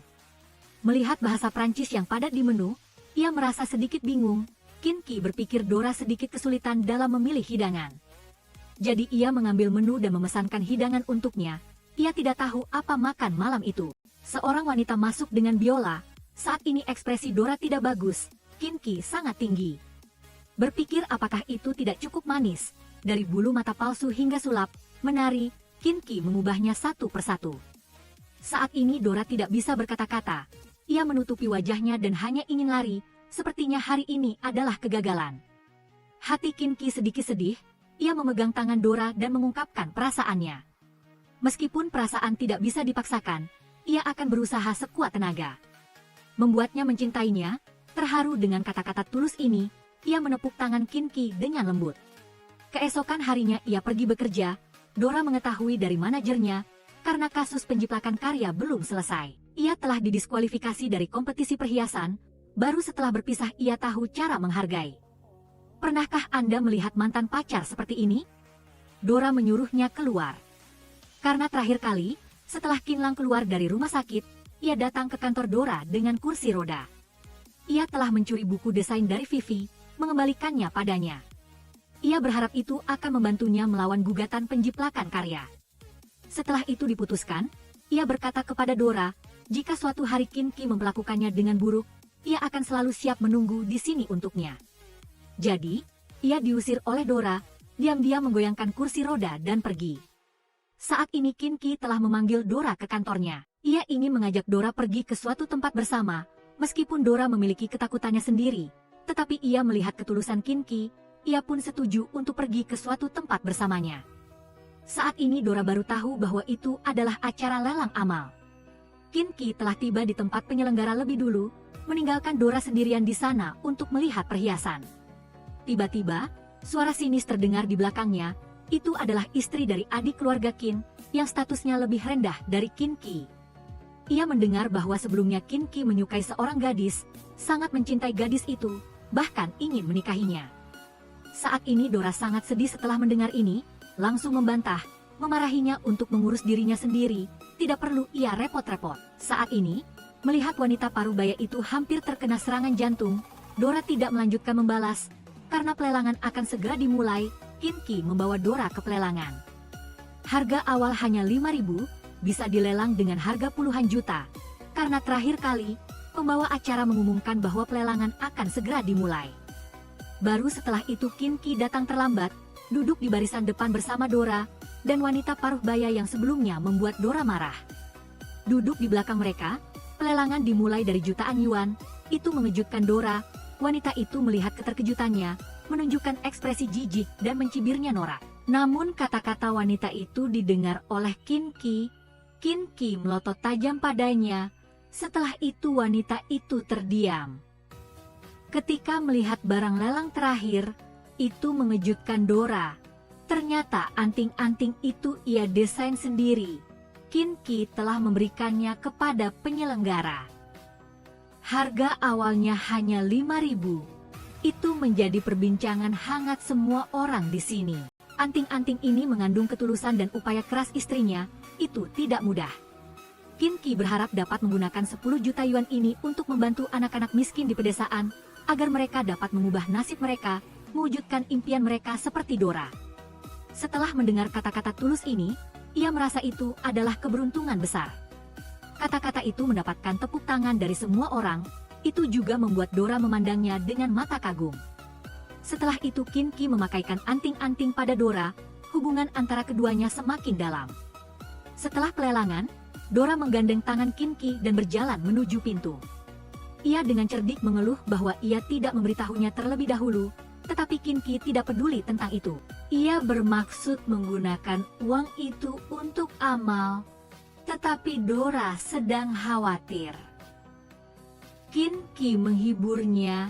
Melihat bahasa Prancis yang padat di menu, ia merasa sedikit bingung. Qin Qi berpikir Dora sedikit kesulitan dalam memilih hidangan. Jadi ia mengambil menu dan memesankan hidangan untuknya. Ia tidak tahu apa makan malam itu. Seorang wanita masuk dengan biola. Saat ini ekspresi Dora tidak bagus. Qin Qi sangat tinggi. Berpikir apakah itu tidak cukup manis, dari bulu mata palsu hingga sulap, menari, Qin Qi mengubahnya satu persatu. Saat ini Dora tidak bisa berkata-kata, ia menutupi wajahnya dan hanya ingin lari, sepertinya hari ini adalah kegagalan. Hati Qin Qi sedikit sedih, ia memegang tangan Dora dan mengungkapkan perasaannya. Meskipun perasaan tidak bisa dipaksakan, ia akan berusaha sekuat tenaga. Membuatnya mencintainya, terharu dengan kata-kata tulus ini, ia menepuk tangan Qin Qi dengan lembut. Keesokan harinya ia pergi bekerja, Dora mengetahui dari manajernya, karena kasus penjiplakan karya belum selesai. Ia telah didiskualifikasi dari kompetisi perhiasan, baru setelah berpisah ia tahu cara menghargai. Pernahkah Anda melihat mantan pacar seperti ini? Dora menyuruhnya keluar. Karena terakhir kali, setelah Qinlang keluar dari rumah sakit, ia datang ke kantor Dora dengan kursi roda. Ia telah mencuri buku desain dari Fifi, mengembalikannya padanya. Ia berharap itu akan membantunya melawan gugatan penjiplakan karya. Setelah itu diputuskan, ia berkata kepada Dora, jika suatu hari Qin Qi memperlakukannya dengan buruk, ia akan selalu siap menunggu di sini untuknya. Jadi, ia diusir oleh Dora, diam-diam menggoyangkan kursi roda dan pergi. Saat ini Qin Qi telah memanggil Dora ke kantornya. Ia ingin mengajak Dora pergi ke suatu tempat bersama, meskipun Dora memiliki ketakutannya sendiri. Tetapi ia melihat ketulusan Qin Qi, ia pun setuju untuk pergi ke suatu tempat bersamanya. Saat ini Dora baru tahu bahwa itu adalah acara lelang amal. Kinki telah tiba di tempat penyelenggara lebih dulu, meninggalkan Dora sendirian di sana untuk melihat perhiasan. Tiba-tiba, suara sinis terdengar di belakangnya. Itu adalah istri dari adik keluarga Qin, yang statusnya lebih rendah dari Kinki. Ia mendengar bahwa sebelumnya Kinki menyukai seorang gadis, sangat mencintai gadis itu, bahkan ingin menikahinya. Saat ini Dora sangat sedih setelah mendengar ini, langsung membantah, memarahinya untuk mengurus dirinya sendiri, tidak perlu ia repot-repot. Saat ini, melihat wanita parubaya itu hampir terkena serangan jantung, Dora tidak melanjutkan membalas, karena pelelangan akan segera dimulai. Kinki membawa Dora ke pelelangan. Harga awal hanya 5.000, bisa dilelang dengan harga puluhan juta. Karena terakhir kali, pembawa acara mengumumkan bahwa pelelangan akan segera dimulai. Baru setelah itu Kinki datang terlambat, duduk di barisan depan bersama Dora, dan wanita paruh baya yang sebelumnya membuat Dora marah. Duduk di belakang mereka, pelelangan dimulai dari jutaan yuan, itu mengejutkan Dora. Wanita itu melihat keterkejutannya, menunjukkan ekspresi jijik dan mencibirnya norak. Namun kata-kata wanita itu didengar oleh Kinki. Kinki melotot tajam padanya. Setelah itu wanita itu terdiam. Ketika melihat barang lelang terakhir, itu mengejutkan Dora. Ternyata anting-anting itu ia desain sendiri. Kinki telah memberikannya kepada penyelenggara. Harga awalnya hanya 5.000. Itu menjadi perbincangan hangat semua orang di sini. Anting-anting ini mengandung ketulusan dan upaya keras istrinya, itu tidak mudah. Kinki berharap dapat menggunakan 10 juta yuan ini untuk membantu anak-anak miskin di pedesaan, agar mereka dapat mengubah nasib mereka, mewujudkan impian mereka seperti Dora. Setelah mendengar kata-kata tulus ini, ia merasa itu adalah keberuntungan besar. Kata-kata itu mendapatkan tepuk tangan dari semua orang, itu juga membuat Dora memandangnya dengan mata kagum. Setelah itu Kinki memakaikan anting-anting pada Dora, hubungan antara keduanya semakin dalam. Setelah pelelangan, Dora menggandeng tangan Kinki dan berjalan menuju pintu. Ia dengan cerdik mengeluh bahwa ia tidak memberitahunya terlebih dahulu, tetapi Kinki tidak peduli tentang itu. Ia bermaksud menggunakan uang itu untuk amal, tetapi Dora sedang khawatir. Kinki menghiburnya,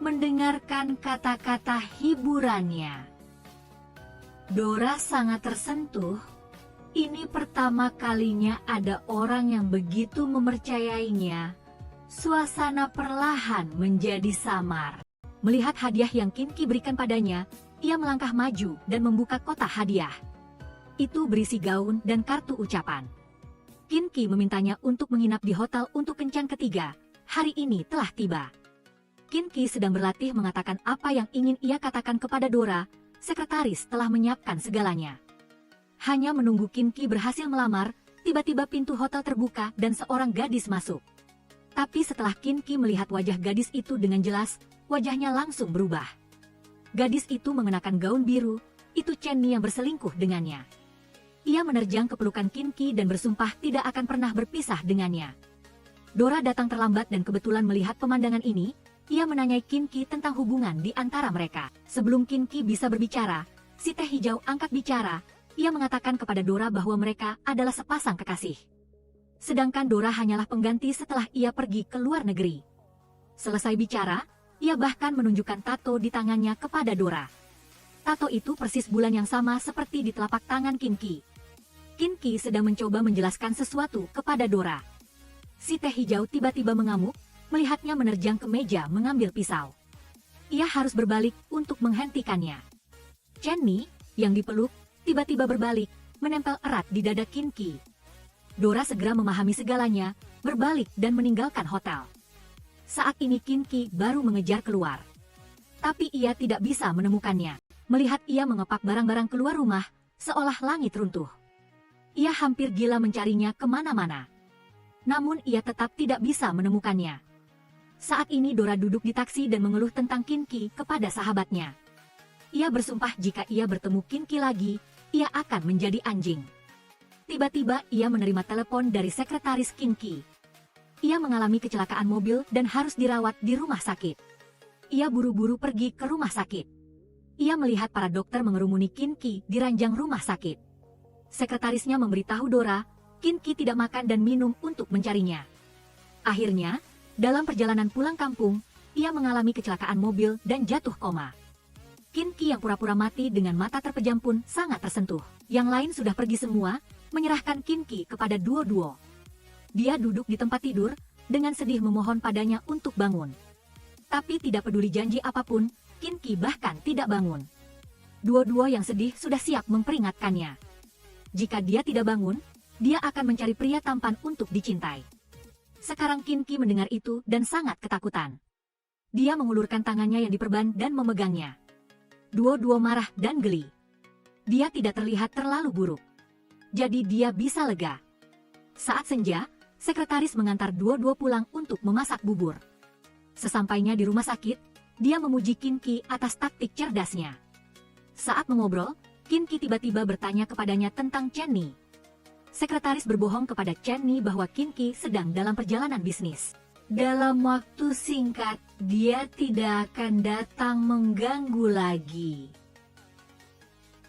mendengarkan kata-kata hiburannya. Dora sangat tersentuh. Ini pertama kalinya ada orang yang begitu mempercayainya. Suasana perlahan menjadi samar. Melihat hadiah yang Kinki berikan padanya, ia melangkah maju dan membuka kotak hadiah. Itu berisi gaun dan kartu ucapan. Kinki memintanya untuk menginap di hotel untuk kencan ketiga. Hari ini telah tiba. Kinki sedang berlatih mengatakan apa yang ingin ia katakan kepada Dora. Sekretaris telah menyiapkan segalanya. Hanya menunggu Kinki berhasil melamar, tiba-tiba pintu hotel terbuka dan seorang gadis masuk. Tapi setelah Kinki melihat wajah gadis itu dengan jelas, wajahnya langsung berubah. Gadis itu mengenakan gaun biru, itu Chenny yang berselingkuh dengannya. Ia menerjang ke pelukan Kinki dan bersumpah tidak akan pernah berpisah dengannya. Dora datang terlambat dan kebetulan melihat pemandangan ini, ia menanyai Kinki tentang hubungan di antara mereka. Sebelum Kinki bisa berbicara, si teh hijau angkat bicara, ia mengatakan kepada Dora bahwa mereka adalah sepasang kekasih. Sedangkan Dora hanyalah pengganti setelah ia pergi ke luar negeri. Selesai bicara, ia bahkan menunjukkan tato di tangannya kepada Dora. Tato itu persis bulan yang sama seperti di telapak tangan Kinki. Kinki sedang mencoba menjelaskan sesuatu kepada Dora. Si teh hijau tiba-tiba mengamuk, melihatnya menerjang ke meja mengambil pisau. Ia harus berbalik untuk menghentikannya. Chenny, yang dipeluk, tiba-tiba berbalik, menempel erat di dada Kinki. Dora segera memahami segalanya, berbalik dan meninggalkan hotel. Saat ini Kinki baru mengejar keluar. Tapi ia tidak bisa menemukannya. Melihat ia mengepak barang-barang keluar rumah, seolah langit runtuh. Ia hampir gila mencarinya kemana-mana. Namun ia tetap tidak bisa menemukannya. Saat ini Dora duduk di taksi dan mengeluh tentang Kinki kepada sahabatnya. Ia bersumpah jika ia bertemu Kinki lagi, ia akan menjadi anjing. Tiba-tiba ia menerima telepon dari sekretaris Kinki. Ia mengalami kecelakaan mobil dan harus dirawat di rumah sakit. Ia buru-buru pergi ke rumah sakit. Ia melihat para dokter mengerumuni Kinki di ranjang rumah sakit. Sekretarisnya memberitahu Dora Kin Ki tidak makan dan minum untuk mencarinya. Akhirnya, dalam perjalanan pulang kampung, ia mengalami kecelakaan mobil dan jatuh koma. Kin Ki yang pura-pura mati dengan mata terpejam pun sangat tersentuh. Yang lain sudah pergi semua, menyerahkan Kin Ki kepada Duo Duo. Dia duduk di tempat tidur, dengan sedih memohon padanya untuk bangun. Tapi tidak peduli janji apapun, Kin Ki bahkan tidak bangun. Duo Duo yang sedih sudah siap memperingatkannya. Jika dia tidak bangun, dia akan mencari pria tampan untuk dicintai. Sekarang Kin Ki mendengar itu dan sangat ketakutan. Dia mengulurkan tangannya yang diperban dan memegangnya. Duo Duo marah dan geli. Dia tidak terlihat terlalu buruk. Jadi dia bisa lega. Saat senja, sekretaris mengantar Duo Duo pulang untuk memasak bubur. Sesampainya di rumah sakit, dia memuji Kin Ki atas taktik cerdasnya. Saat mengobrol, Kin Ki tiba-tiba bertanya kepadanya tentang Chen Ni. Sekretaris berbohong kepada Chen Ni bahwa Kin Ki sedang dalam perjalanan bisnis. Dalam waktu singkat, dia tidak akan datang mengganggu lagi.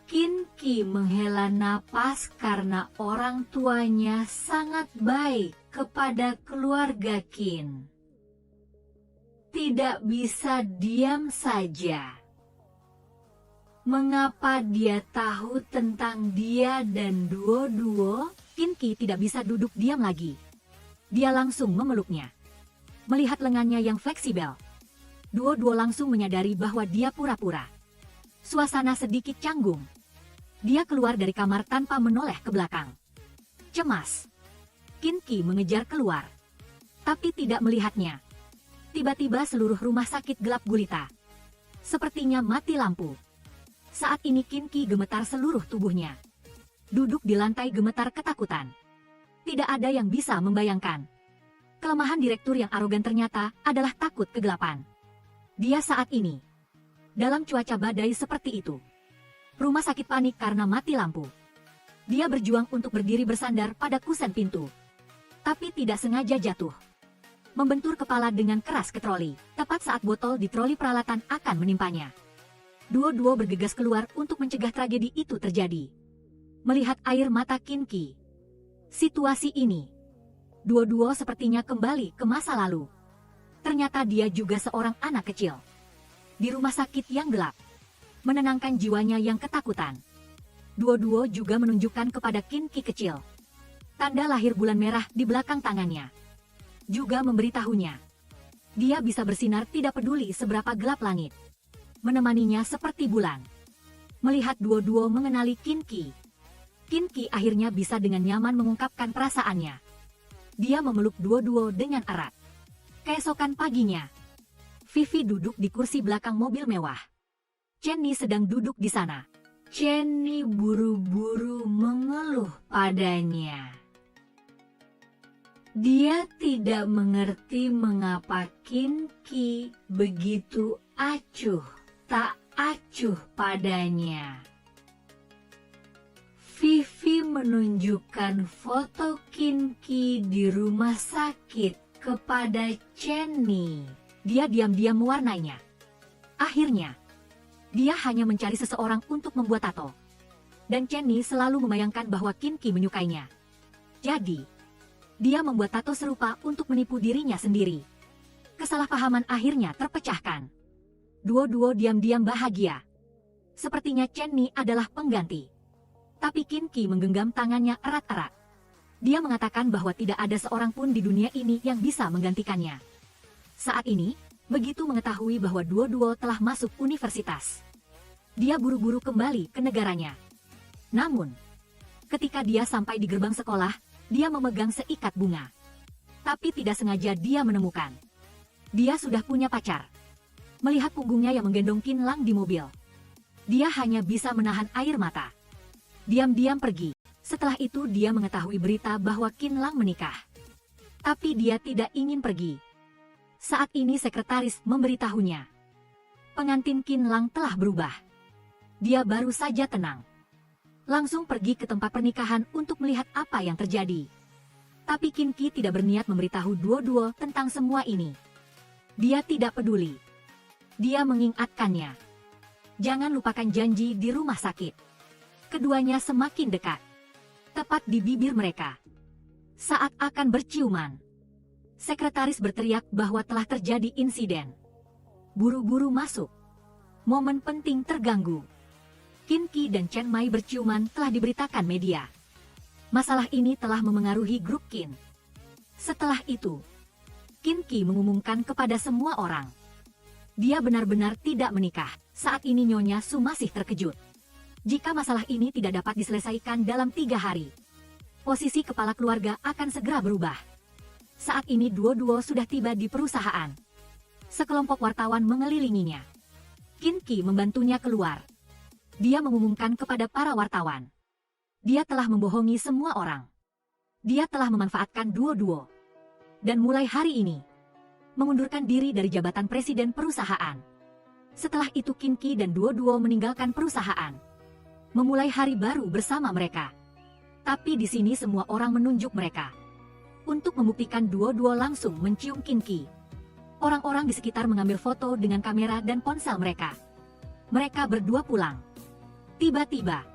Kin Ki menghela napas karena orang tuanya sangat baik kepada keluarga Qin. Tidak bisa diam saja. Mengapa dia tahu tentang dia dan Duo Duo? Kin Ki tidak bisa duduk diam lagi. Dia langsung memeluknya. Melihat lengannya yang fleksibel, Duo Duo langsung menyadari bahwa dia pura-pura. Suasana sedikit canggung. Dia keluar dari kamar tanpa menoleh ke belakang. Cemas. Kin Ki mengejar keluar, tapi tidak melihatnya. Tiba-tiba seluruh rumah sakit gelap gulita. Sepertinya mati lampu. Saat ini Kin Ki gemetar seluruh tubuhnya. Duduk di lantai gemetar ketakutan. Tidak ada yang bisa membayangkan. Kelemahan direktur yang arogan ternyata adalah takut kegelapan. Dia saat ini dalam cuaca badai seperti itu. Rumah sakit panik karena mati lampu. Dia berjuang untuk berdiri bersandar pada kusen pintu. Tapi tidak sengaja jatuh. Membentur kepala dengan keras ke troli, tepat saat botol di troli peralatan akan menimpanya. Duo Duo bergegas keluar untuk mencegah tragedi itu terjadi. Melihat air mata Kin Ki. Situasi ini, Duo Duo sepertinya kembali ke masa lalu. Ternyata dia juga seorang anak kecil. Di rumah sakit yang gelap. Menenangkan jiwanya yang ketakutan. Duo Duo juga menunjukkan kepada Kin Ki kecil tanda lahir bulan merah di belakang tangannya. Juga memberitahunya, dia bisa bersinar tidak peduli seberapa gelap langit. Menemaninya seperti bulan. Melihat Duo Duo mengenali Kin Ki. Kin Ki akhirnya bisa dengan nyaman mengungkapkan perasaannya. Dia memeluk Duo Duo dengan erat. Keesokan paginya, Vivi duduk di kursi belakang mobil mewah. Chen Ni sedang duduk di sana. Chen Ni buru-buru mengeluh padanya. Dia tidak mengerti mengapa Kin Ki begitu acuh tak acuh padanya. Vivi menunjukkan foto Kin Ki di rumah sakit kepada Chen Ni. Dia diam-diam mewarnainya. Akhirnya, dia hanya mencari seseorang untuk membuat tato. Dan Chen Ni selalu membayangkan bahwa Kin Ki menyukainya. Jadi, dia membuat tato serupa untuk menipu dirinya sendiri. Kesalahpahaman akhirnya terpecahkan. Duo Duo diam-diam bahagia. Sepertinya Chen Ni adalah pengganti. Tapi Kin Ki menggenggam tangannya erat-erat. Dia mengatakan bahwa tidak ada seorang pun di dunia ini yang bisa menggantikannya. Saat ini, begitu mengetahui bahwa Duo Duo telah masuk universitas, dia buru-buru kembali ke negaranya. Namun, ketika dia sampai di gerbang sekolah, dia memegang seikat bunga. Tapi tidak sengaja dia menemukan. Dia sudah punya pacar. Melihat punggungnya yang menggendong Qin Lang di mobil, dia hanya bisa menahan air mata. Diam-diam pergi. Setelah itu dia mengetahui berita bahwa Qin Lang menikah. Tapi dia tidak ingin pergi. Saat ini sekretaris memberitahunya. Pengantin Qin Lang telah berubah. Dia baru saja tenang. Langsung pergi ke tempat pernikahan untuk melihat apa yang terjadi. Tapi Kin Ki tidak berniat memberitahu Duo Duo tentang semua ini. Dia tidak peduli. Dia mengingatkannya. Jangan lupakan janji di rumah sakit. Keduanya semakin dekat. Tepat di bibir mereka, Saat akan berciuman, sekretaris berteriak bahwa telah terjadi insiden. Buru-buru masuk. Momen penting terganggu. Kim Ki dan Chen Mai berciuman telah diberitakan media. Masalah ini telah memengaruhi grup Kin. Setelah itu, Kim Ki mengumumkan kepada semua orang. Dia benar-benar tidak menikah. Saat ini Nyonya Su masih terkejut. Jika masalah ini tidak dapat diselesaikan dalam 3 hari, posisi kepala keluarga akan segera berubah. Saat ini Duo sudah tiba di perusahaan. Sekelompok wartawan mengelilinginya. Kim Ki membantunya keluar. Dia mengumumkan kepada para wartawan. Dia telah membohongi semua orang. Dia telah memanfaatkan Duo. Dan mulai hari ini, mengundurkan diri dari jabatan presiden perusahaan. Setelah itu Kim Ki dan Duo meninggalkan perusahaan. Memulai hari baru bersama mereka. Tapi di sini semua orang menunjuk mereka. Untuk membuktikan Duo langsung mencium Kim Ki. Orang-orang di sekitar mengambil foto dengan kamera dan ponsel mereka. Mereka berdua pulang. Tiba-tiba,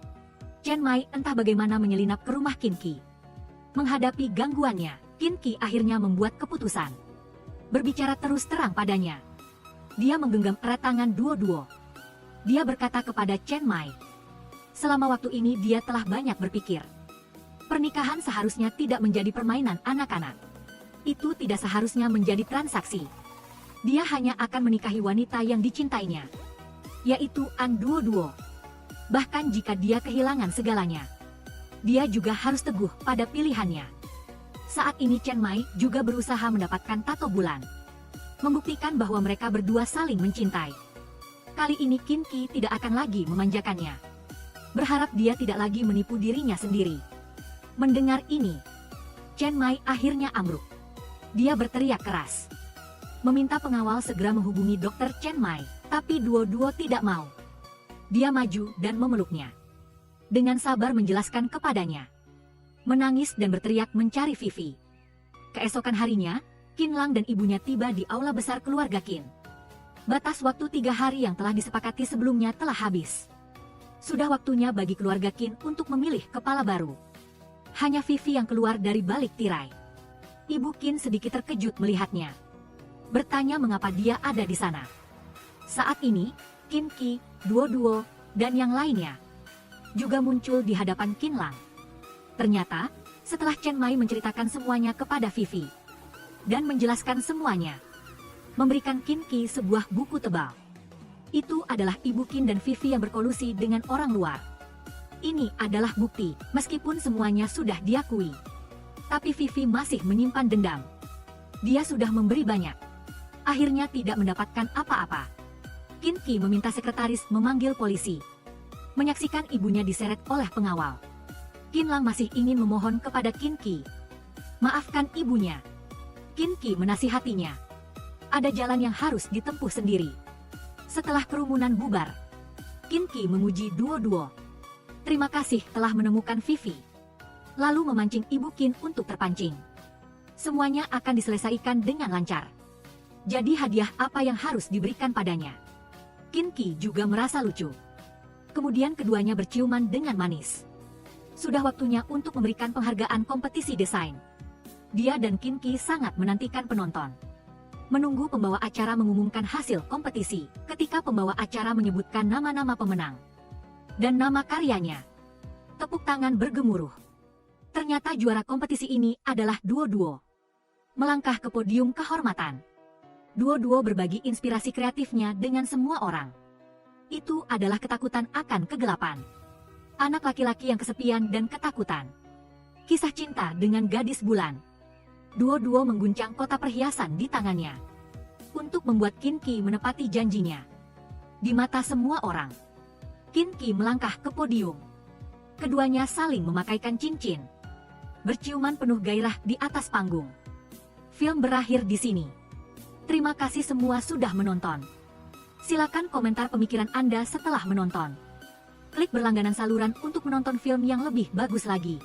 Chen Mai entah bagaimana menyelinap ke rumah Kim Ki. Menghadapi gangguannya, Kim Ki akhirnya membuat keputusan. Berbicara terus terang padanya. Dia menggenggam erat tangan Duo. Dia berkata kepada Chen Mai. Selama waktu ini dia telah banyak berpikir. Pernikahan seharusnya tidak menjadi permainan anak-anak. Itu tidak seharusnya menjadi transaksi. Dia hanya akan menikahi wanita yang dicintainya, yaitu An Duo. Bahkan jika dia kehilangan segalanya, dia juga harus teguh pada pilihannya. Saat ini Chen Mai juga berusaha mendapatkan tato bulan, membuktikan bahwa mereka berdua saling mencintai. Kali ini Kim Ki tidak akan lagi memanjakannya. Berharap dia tidak lagi menipu dirinya sendiri. Mendengar ini, Chen Mai akhirnya ambruk. Dia berteriak keras, meminta pengawal segera menghubungi Dr. Chen Mai, tapi Duo tidak mau. Dia maju dan memeluknya. Dengan sabar menjelaskan kepadanya. Menangis dan berteriak mencari Vivi. Keesokan harinya, Qin Lang dan ibunya tiba di aula besar keluarga Qin. Batas waktu 3 hari yang telah disepakati sebelumnya telah habis. Sudah waktunya bagi keluarga Qin untuk memilih kepala baru. Hanya Vivi yang keluar dari balik tirai. Ibu Qin sedikit terkejut melihatnya. Bertanya mengapa dia ada di sana. Saat ini, Kim Ki, Duo, dan yang lainnya juga muncul di hadapan Qin Lang. Ternyata, setelah Chen Mai menceritakan semuanya kepada Vivi dan menjelaskan semuanya, memberikan Kim Ki sebuah buku tebal. Itu adalah Ibu Qin dan Vivi yang berkolusi dengan orang luar. Ini adalah bukti, meskipun semuanya sudah diakui. Tapi Vivi masih menyimpan dendam. Dia sudah memberi banyak. Akhirnya tidak mendapatkan apa-apa. Kim Ki meminta sekretaris memanggil polisi. Menyaksikan ibunya diseret oleh pengawal. Qin Lang masih ingin memohon kepada Kim Ki. Maafkan ibunya. Kim Ki menasihatinya. Ada jalan yang harus ditempuh sendiri. Setelah kerumunan bubar, Kim Ki memuji Duo. Terima kasih telah menemukan Vivi. Lalu memancing Ibu Qin untuk terpancing. Semuanya akan diselesaikan dengan lancar. Jadi hadiah apa yang harus diberikan padanya? Kim Ki juga merasa lucu. Kemudian keduanya berciuman dengan manis. Sudah waktunya untuk memberikan penghargaan kompetisi desain. Dia dan Kim Ki sangat menantikan penonton. Menunggu pembawa acara mengumumkan hasil kompetisi, ketika pembawa acara menyebutkan nama-nama pemenang dan nama karyanya. Tepuk tangan bergemuruh. Ternyata juara kompetisi ini adalah Duo. Melangkah ke podium kehormatan. Duo berbagi inspirasi kreatifnya dengan semua orang. Itu adalah ketakutan akan kegelapan. Anak laki-laki yang kesepian dan ketakutan. Kisah cinta dengan gadis bulan. Duo mengguncang kotak perhiasan di tangannya. Untuk membuat Kim Ki menepati janjinya. Di mata semua orang, Kim Ki melangkah ke podium. Keduanya saling memakaikan cincin. Berciuman penuh gairah di atas panggung. Film berakhir di sini. Terima kasih semua sudah menonton. Silakan komentar pemikiran Anda setelah menonton. Klik berlangganan saluran untuk menonton film yang lebih bagus lagi.